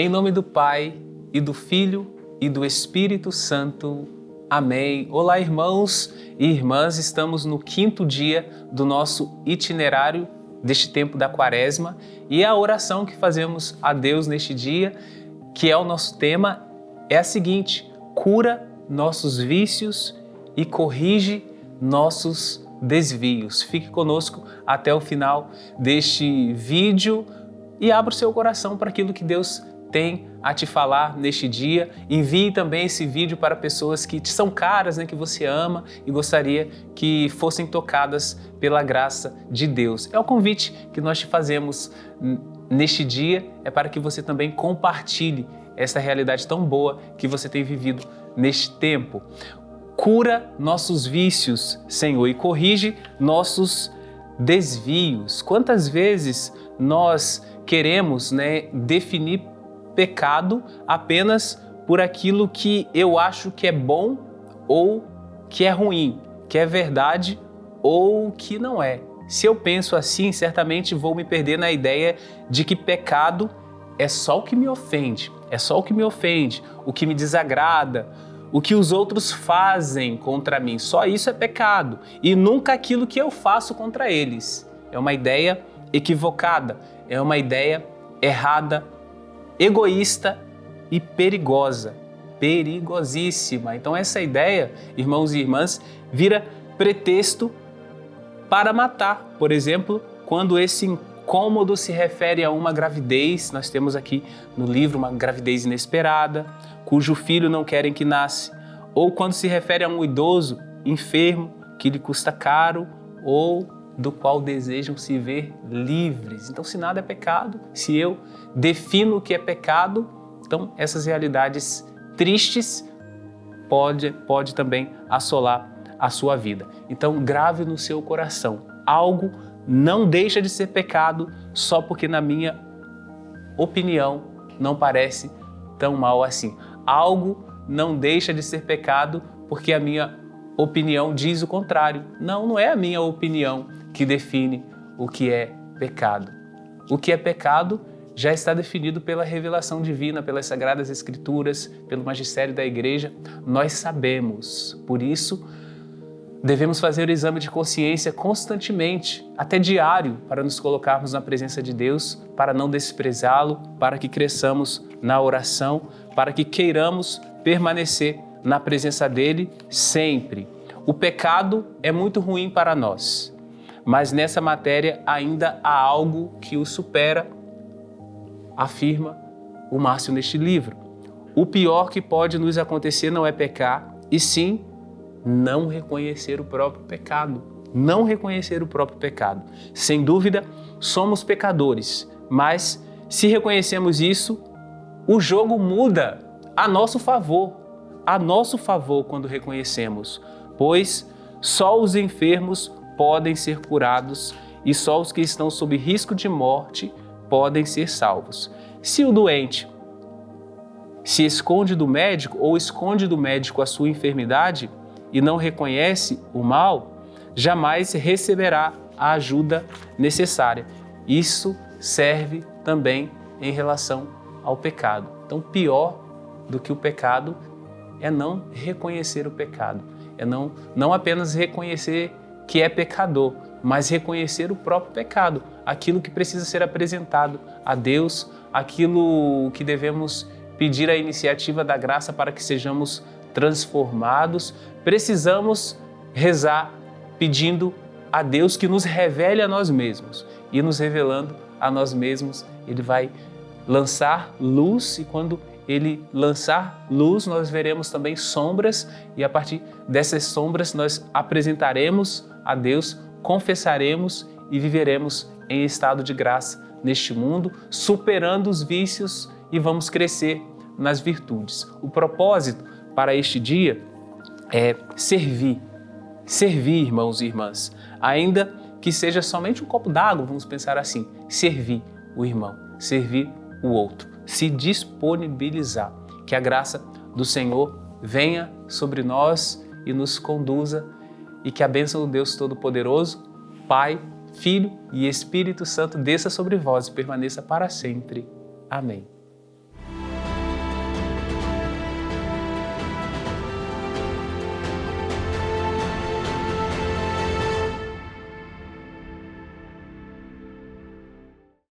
Em nome do Pai, e do Filho, e do Espírito Santo. Amém. Olá, irmãos e irmãs, estamos no 5º dia do nosso itinerário deste tempo da Quaresma e a oração que fazemos a Deus neste dia, que é o nosso tema, é a seguinte: cura nossos vícios e corrige nossos desvios. Fique conosco até o final deste vídeo e abra o seu coração para aquilo que Deus tem a te falar neste dia. Envie também esse vídeo para pessoas que te são caras, que você ama e gostaria que fossem tocadas pela graça de Deus. É o convite que nós te fazemos neste dia, é para que você também compartilhe essa realidade tão boa que você tem vivido neste tempo. Cura nossos vícios, Senhor, e corrige nossos desvios. Quantas vezes nós queremos, definir pecado apenas por aquilo que eu acho que é bom ou que é ruim, que é verdade ou que não é. Se eu penso assim, certamente vou me perder na ideia de que pecado é só o que me ofende, o que me desagrada, o que os outros fazem contra mim. Só isso é pecado e nunca aquilo que eu faço contra eles. É uma ideia equivocada, é uma ideia errada, egoísta e perigosa, perigosíssima. Então essa ideia, irmãos e irmãs, vira pretexto para matar. Por exemplo, quando esse incômodo se refere a uma gravidez, nós temos aqui no livro uma gravidez inesperada, cujo filho não querem que nasce, ou quando se refere a um idoso enfermo que lhe custa caro, ou do qual desejam se ver livres. Então, se nada é pecado, se eu defino o que é pecado, então essas realidades tristes pode também assolar a sua vida. Então, grave no seu coração: algo não deixa de ser pecado só porque, na minha opinião, não parece tão mal assim. Algo não deixa de ser pecado porque a minha opinião diz o contrário. Não é a minha opinião que define o que é pecado. O que é pecado já está definido pela revelação divina, pelas Sagradas Escrituras, pelo magistério da Igreja. Nós sabemos, por isso devemos fazer o exame de consciência constantemente, até diário, para nos colocarmos na presença de Deus, para não desprezá-lo, para que cresçamos na oração, para que queiramos permanecer na presença dele sempre. O pecado é muito ruim para nós, mas nessa matéria ainda há algo que o supera, afirma o Márcio neste livro. O pior que pode nos acontecer não é pecar, e sim não reconhecer o próprio pecado. Não reconhecer o próprio pecado. Sem dúvida, somos pecadores, mas se reconhecemos isso, o jogo muda a nosso favor quando reconhecemos, pois só os enfermos podem ser curados e só os que estão sob risco de morte podem ser salvos. Se o doente se esconde do médico ou esconde do médico a sua enfermidade e não reconhece o mal, jamais receberá a ajuda necessária. Isso serve também em relação ao pecado. Então, pior do que o pecado é não reconhecer o pecado, é não apenas reconhecer que é pecador, mas reconhecer o próprio pecado, aquilo que precisa ser apresentado a Deus, aquilo que devemos pedir a iniciativa da graça para que sejamos transformados. Precisamos rezar pedindo a Deus que nos revele a nós mesmos, e nos revelando a nós mesmos, Ele vai lançar luz, e quando Ele lançar luz, nós veremos também sombras, e a partir dessas sombras nós apresentaremos a Deus, confessaremos e viveremos em estado de graça neste mundo, superando os vícios, e vamos crescer nas virtudes. O propósito para este dia é servir, irmãos e irmãs, ainda que seja somente um copo d'água, vamos pensar assim, servir o irmão, servir o outro, se disponibilizar. Que a graça do Senhor venha sobre nós e nos conduza, e que a bênção do Deus Todo-Poderoso, Pai, Filho e Espírito Santo desça sobre vós e permaneça para sempre. Amém.